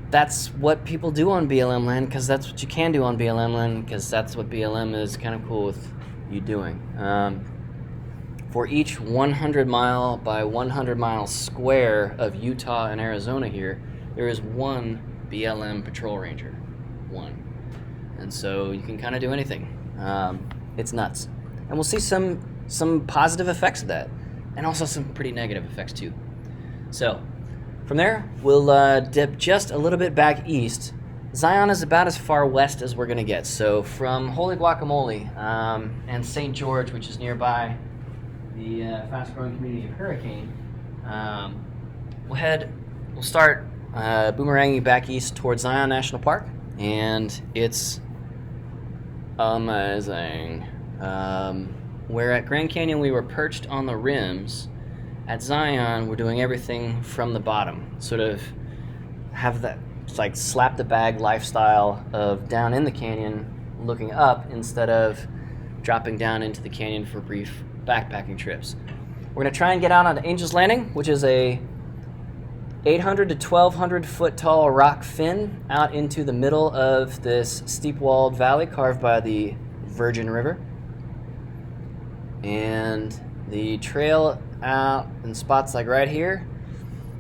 Speaker 1: That's what people do on BLM land, because that's what you can do on BLM land, because that's what BLM is kind of cool with you doing. For each 100 mile by 100 mile square of Utah and Arizona here, there is one BLM patrol ranger. One. And so you can kind of do anything. It's nuts. And we'll see some positive effects of that, and also some pretty negative effects too. So from there, we'll dip just a little bit back east. Zion is about as far west as we're going to get. So from Holy Guacamole and St. George, which is nearby the fast-growing community of Hurricane, we'll start boomeranging back east towards Zion National Park, and it's amazing. Where at Grand Canyon we were perched on the rims, at Zion we're doing everything from the bottom. Sort of have that like slap the bag lifestyle of down in the canyon looking up instead of dropping down into the canyon for brief backpacking trips. We're going to try and get out onto Angel's Landing, which is a 800 to 1,200 foot tall rock fin out into the middle of this steep-walled valley carved by the Virgin River. And the trail out in spots like right here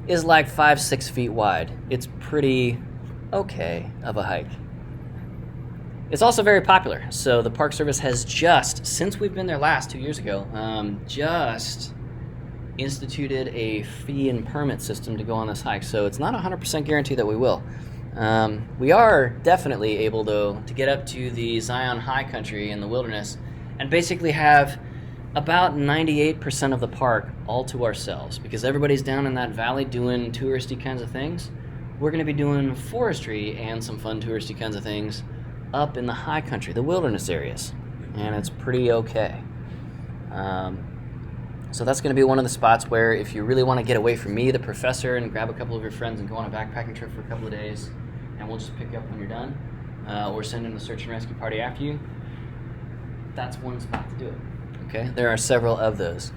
Speaker 1: is like 5-6 feet wide. It's pretty okay of a hike. It's also very popular. So the Park Service has just, since we've been there last 2 years ago, just instituted a fee and permit system to go on this hike. So it's not 100% guarantee that we will. We are definitely able, though, to get up to the Zion High Country in the wilderness and basically have about 98% of the park all to ourselves, because everybody's down in that valley doing touristy kinds of things. We're going to be doing forestry and some fun touristy kinds of things up in the high country, the wilderness areas, and it's pretty okay. So that's going to be one of the spots where if you really want to get away from me, the professor, and grab a couple of your friends and go on a backpacking trip for a couple of days, and we'll just pick you up when you're done, or send in the search and rescue party after you, that's one spot to do it. Okay, there are several of those.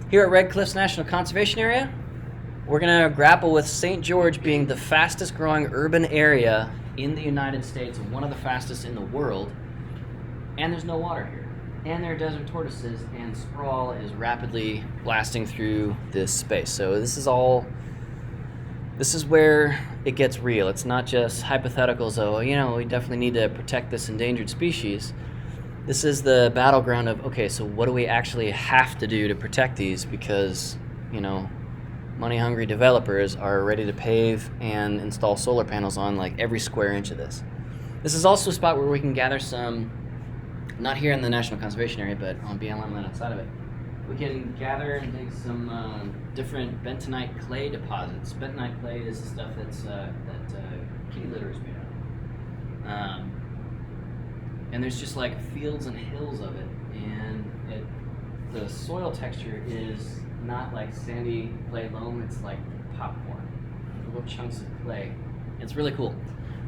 Speaker 1: Here at Red Cliffs National Conservation Area, we're going to grapple with St. George being the fastest growing urban area in the United States and one of the fastest in the world, and there's no water here. And there are desert tortoises, and sprawl is rapidly blasting through this space. So this is where it gets real. It's not just hypotheticals, though, we definitely need to protect this endangered species. This is the battleground of, okay, so what do we actually have to do to protect these? Because, money-hungry developers are ready to pave and install solar panels on like every square inch of this. This is also a spot where we can gather some, not here in the National Conservation Area, but on BLM land outside of it. We can gather and dig some different bentonite clay deposits. Bentonite clay is the stuff that kitty litter is made out of. And there's just like fields and hills of it, and the soil texture is not like sandy clay loam, it's like popcorn, little chunks of clay. It's really cool.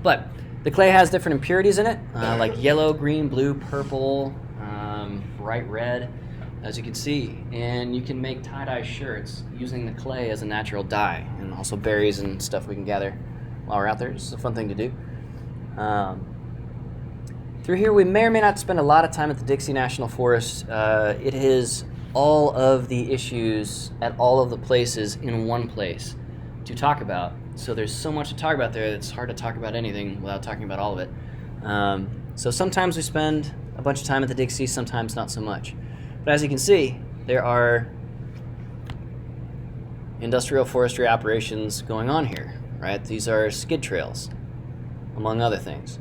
Speaker 1: But the clay has different impurities in it, like yellow, green, blue, purple, bright red, as you can see. And you can make tie-dye shirts using the clay as a natural dye, and also berries and stuff we can gather while we're out there. It's a fun thing to do. Through here, we may or may not spend a lot of time at the Dixie National Forest. It is all of the issues at all of the places in one place to talk about. So there's so much to talk about there that it's hard to talk about anything without talking about all of it. So sometimes we spend a bunch of time at the Dixie, sometimes not so much. But as you can see, there are industrial forestry operations going on here, right? These are skid trails, among other things.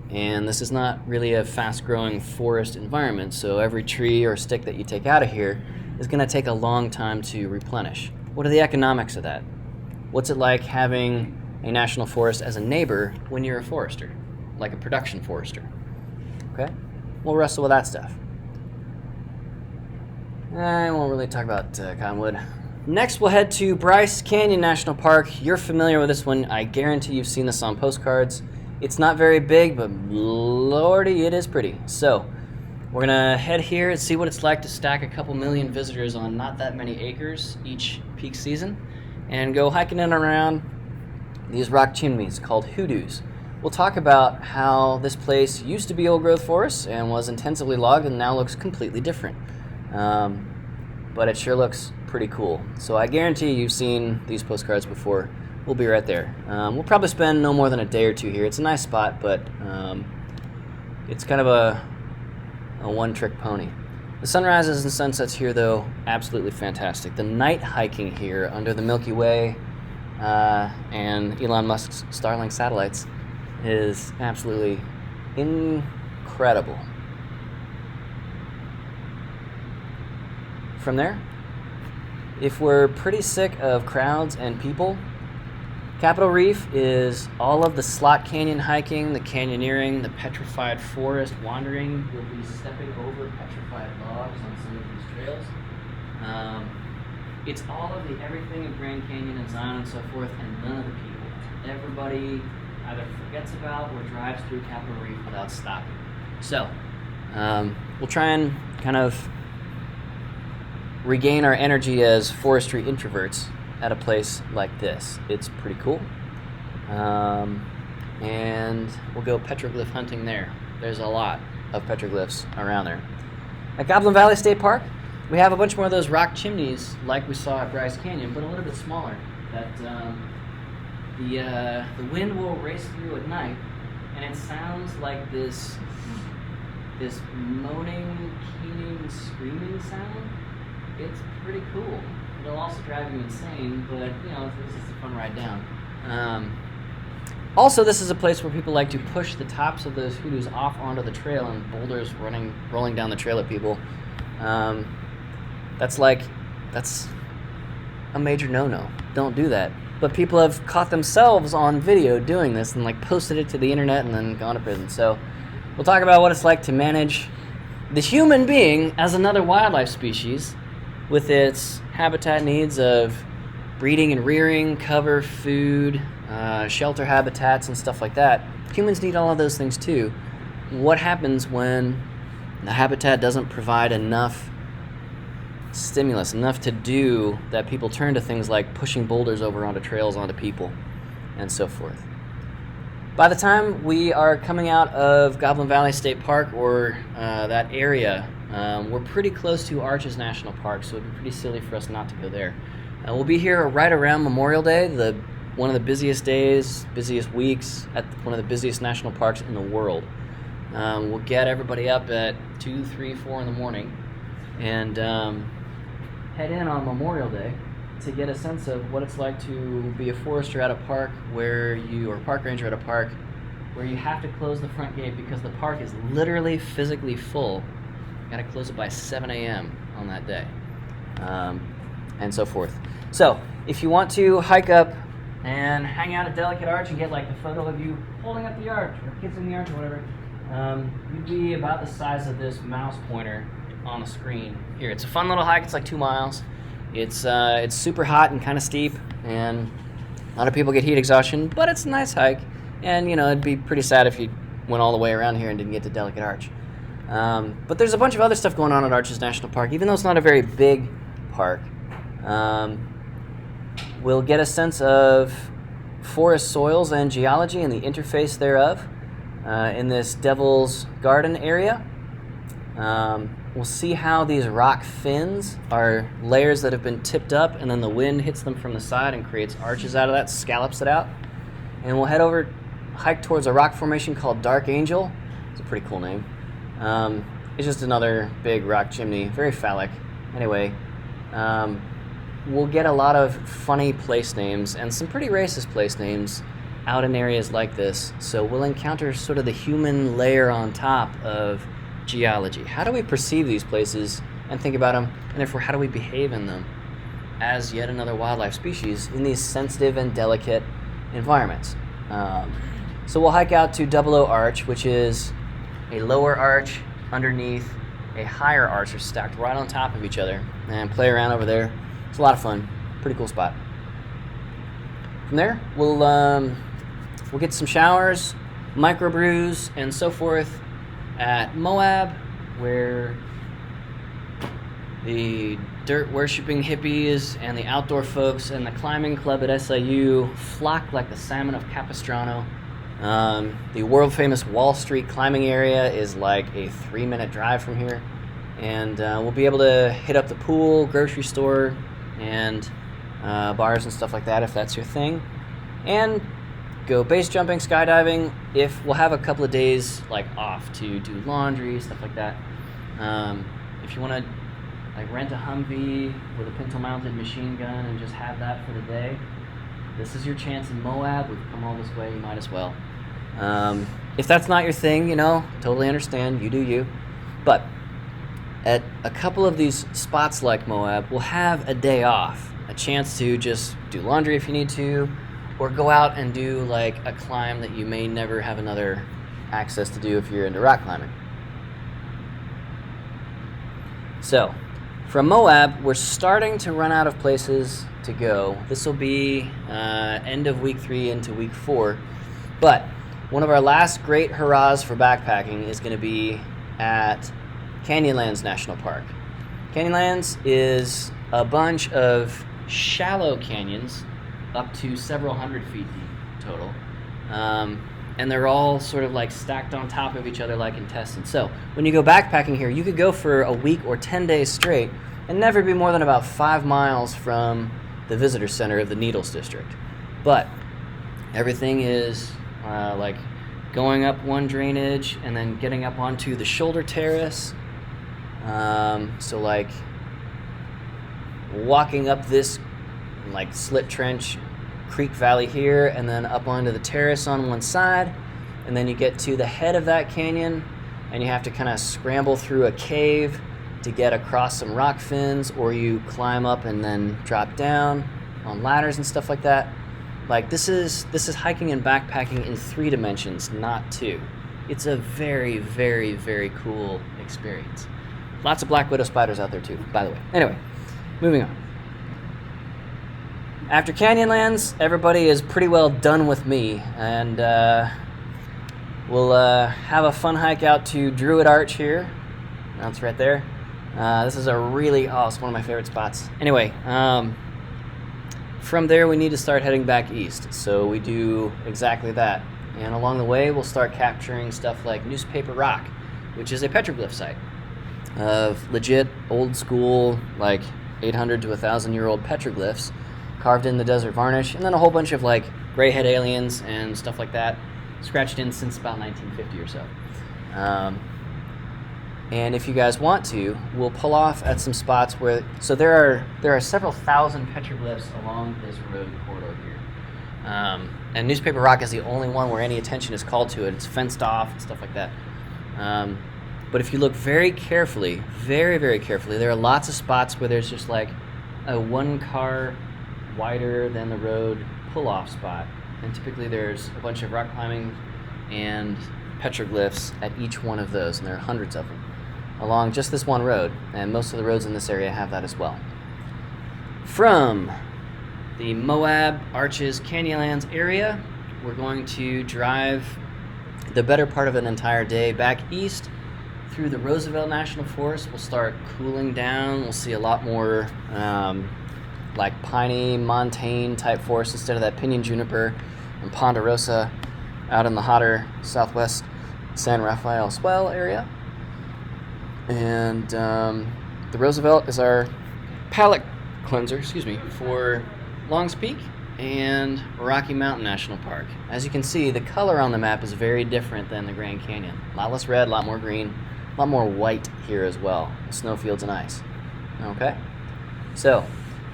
Speaker 1: And this is not really a fast-growing forest environment, so every tree or stick that you take out of here is going to take a long time to replenish. What are the economics of that? What's it like having a national forest as a neighbor when you're a forester, like a production forester? Okay? We'll wrestle with that stuff. I won't really talk about cottonwood. Next, we'll head to Bryce Canyon National Park. You're familiar with this one. I guarantee you've seen this on postcards. It's not very big, but lordy, it is pretty. So, we're gonna head here and see what it's like to stack a couple million visitors on not that many acres each peak season, and go hiking in and around these rock chimneys called hoodoos. We'll talk about how this place used to be old-growth forest and was intensively logged and now looks completely different. But it sure looks pretty cool. So I guarantee you've seen these postcards before. We'll be right there. We'll probably spend no more than a day or two here. It's a nice spot, but it's kind of a one-trick pony. The sunrises and sunsets here, though, absolutely fantastic. The night hiking here under the Milky Way and Elon Musk's Starlink satellites is absolutely incredible. From there, if we're pretty sick of crowds and people, Capitol Reef is all of the slot canyon hiking, the canyoneering, the petrified forest wandering. You'll be stepping over petrified logs on some of these trails. It's all of the everything in Grand Canyon and Zion and so forth, and none of the people. Everybody either forgets about or drives through Capitol Reef without stopping. So, we'll try and kind of regain our energy as forestry introverts at a place like this. It's pretty cool. And we'll go petroglyph hunting there. There's a lot of petroglyphs around there. At Goblin Valley State Park, we have a bunch more of those rock chimneys like we saw at Bryce Canyon, but a little bit smaller that the wind will race through at night, and it sounds like this moaning, keening, screaming sound. It's pretty cool. It'll also drive you insane, but you know, this is a fun ride down. Also, this is a place where people like to push the tops of those hoodoos off onto the trail, and boulders rolling down the trail at people. That's a major no-no. Don't do that. But people have caught themselves on video doing this and like posted it to the internet and then gone to prison. So we'll talk about what it's like to manage the human being as another wildlife species with its habitat needs of breeding and rearing, cover, food, shelter habitats, and stuff like that. Humans need all of those things too. What happens when the habitat doesn't provide enough stimulus, enough to do, that people turn to things like pushing boulders over onto trails, onto people, and so forth? By the time we are coming out of Goblin Valley State Park, or that area, we're pretty close to Arches National Park, so it'd be pretty silly for us not to go there. We'll be here right around Memorial Day, one of the busiest days, busiest weeks, at one of the busiest national parks in the world. We'll get everybody up at 2, 3, 4 in the morning and head in on Memorial Day to get a sense of what it's like to be a forester at a park or park ranger at a park where you have to close the front gate because the park is literally physically full. You gotta close it by 7 a.m. on that day, and so forth. So if you want to hike up and hang out at Delicate Arch and get like the photo of you holding up the arch or kids in the arch or whatever, you'd be about the size of this mouse pointer on the screen here. It's a fun little hike. It's like 2 miles. It's super hot and kind of steep, and a lot of people get heat exhaustion, but it's a nice hike. And you know, it'd be pretty sad if you went all the way around here and didn't get to Delicate Arch. But there's a bunch of other stuff going on at Arches National Park, even though it's not a very big park. We'll get a sense of forest soils and geology and the interface thereof in this Devil's Garden area. We'll see how these rock fins are layers that have been tipped up, and then the wind hits them from the side and creates arches out of that, scallops it out. And we'll hike towards a rock formation called Dark Angel. It's a pretty cool name. It's just another big rock chimney, very phallic. Anyway, we'll get a lot of funny place names and some pretty racist place names out in areas like this. So we'll encounter sort of the human layer on top of geology. How do we perceive these places and think about them, and therefore how do we behave in them as yet another wildlife species in these sensitive and delicate environments? So we'll hike out to Double O Arch, which is a lower arch underneath a higher arch, are stacked right on top of each other, and play around over there. It's a lot of fun. Pretty cool spot. From there, we'll get some showers, microbrews, and so forth at Moab, where the dirt-worshipping hippies and the outdoor folks and the climbing club at SIU flock like the salmon of Capistrano. The world-famous Wall Street climbing area is like a 3-minute drive from here, and we'll be able to hit up the pool, grocery store, and bars and stuff like that if that's your thing, and go base jumping, skydiving. If we'll have a couple of days like off to do laundry, stuff like that. If you want to like rent a Humvee with a pintle-mounted machine gun and just have that for the day, this is your chance in Moab. We've come all this way, you might as well. If that's not your thing, you know, totally understand. You do you. But at a couple of these spots like Moab, we'll have a day off, a chance to just do laundry if you need to, or go out and do like a climb that you may never have another access to do if you're into rock climbing. So, from Moab, we're starting to run out of places to go. This will be end of week 3 into week 4. But one of our last great hurrahs for backpacking is going to be at Canyonlands National Park. Canyonlands is a bunch of shallow canyons up to several hundred feet deep total. And they're all sort of like stacked on top of each other like intestines. So when you go backpacking here, you could go for a week or 10 days straight and never be more than about 5 miles from the visitor center of the Needles District. But everything is like going up one drainage and then getting up onto the shoulder terrace. So like walking up this like slit trench creek valley here and then up onto the terrace on one side, and then you get to the head of that canyon and you have to kind of scramble through a cave to get across some rock fins, or you climb up and then drop down on ladders and stuff like that. Like this is hiking and backpacking in 3 dimensions, not 2. It's a very, very, very cool experience. Lots of black widow spiders out there too, by the way. Anyway, moving on. After Canyonlands, everybody is pretty well done with me, and we'll have a fun hike out to Druid Arch here. That's right there. This is a really, it's one of my favorite spots. Anyway, from there we need to start heading back east, so we do exactly that. And along the way, we'll start capturing stuff like Newspaper Rock, which is a petroglyph site of legit, old school, like 800 to 1,000-year-old petroglyphs carved in the desert varnish, and then a whole bunch of like gray-head aliens and stuff like that scratched in since about 1950 or so. And if you guys want to, we'll pull off at some spots where, so there are several thousand petroglyphs along this road corridor here. And Newspaper Rock is the only one where any attention is called to it. It's fenced off and stuff like that. But if you look very carefully, very, very carefully, there are lots of spots where there's just like a 1 car wider than the road pull-off spot. And typically there's a bunch of rock climbing and petroglyphs at each one of those, and there are hundreds of them along just this one road, and most of the roads in this area have that as well. From the Moab Arches Canyonlands area, we're going to drive the better part of an entire day back east through the Roosevelt National Forest. We'll start cooling down. We'll see a lot more like piney, montane type forest instead of that pinyon juniper and ponderosa out in the hotter southwest San Rafael Swell area. And the Roosevelt is our palate cleanser, for Longs Peak and Rocky Mountain National Park. As you can see, the color on the map is very different than the Grand Canyon. A lot less red, a lot more green, a lot more white here as well. Snowfields and ice. Okay? So,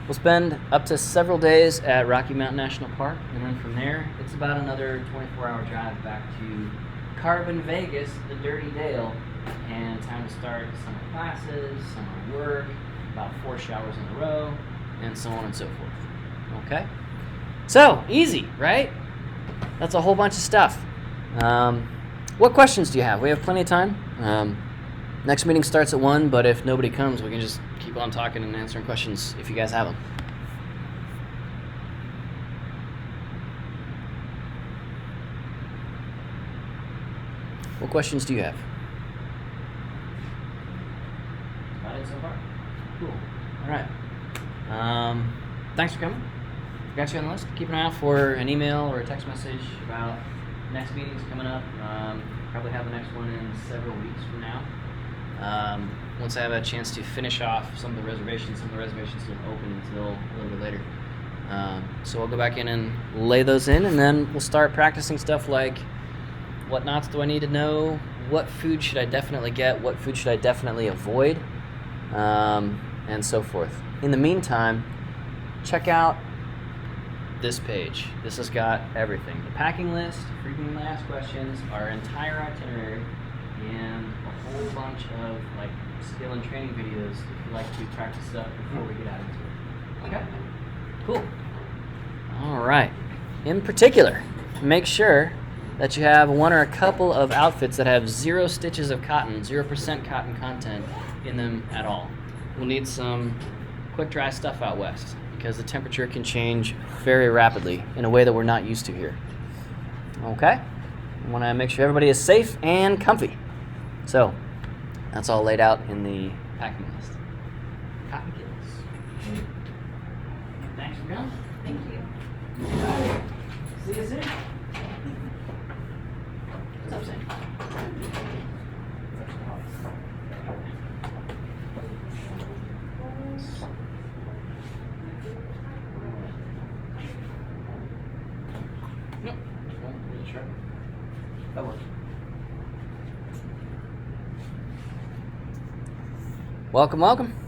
Speaker 1: we'll spend up to several days at Rocky Mountain National Park, and then from there, it's about another 24-hour drive back to Carbon Vegas, the Dirty Dale, and time to start summer classes, summer work, about 4 showers in a row, and so on and so forth. Okay? So, easy, right? That's a whole bunch of stuff. What questions do you have? We have plenty of time. Next meeting starts at 1, but if nobody comes, we can just keep on talking and answering questions if you guys have them. What questions do you have? About it so far? Cool. All right. Thanks for coming. Got you on the list. Keep an eye out for an email or a text message about next meetings coming up. Probably have the next one in several weeks from now. Once I have a chance to finish off some of the reservations don't open until a little bit later. So I'll go back in and lay those in, and then we'll start practicing stuff like what knots do I need to know, what food should I definitely get, what food should I definitely avoid, and so forth. In the meantime, check out this page. This has got everything. The packing list, frequently asked questions, our entire itinerary, and a whole bunch of like skill and training videos if you like to practice stuff before we get out into it. Okay? Cool. All right. In particular, make sure that you have one or a couple of outfits that have 0 stitches of cotton, 0% cotton content in them at all. We'll need some quick dry stuff out west because the temperature can change very rapidly in a way that we're not used to here. Okay? I want to make sure everybody is safe and comfy. So, that's all laid out in the packing list. Cotton kills. Thanks for coming.
Speaker 2: Thank you.
Speaker 1: See you soon. What's up, Sam? Sure. That works. Welcome, welcome.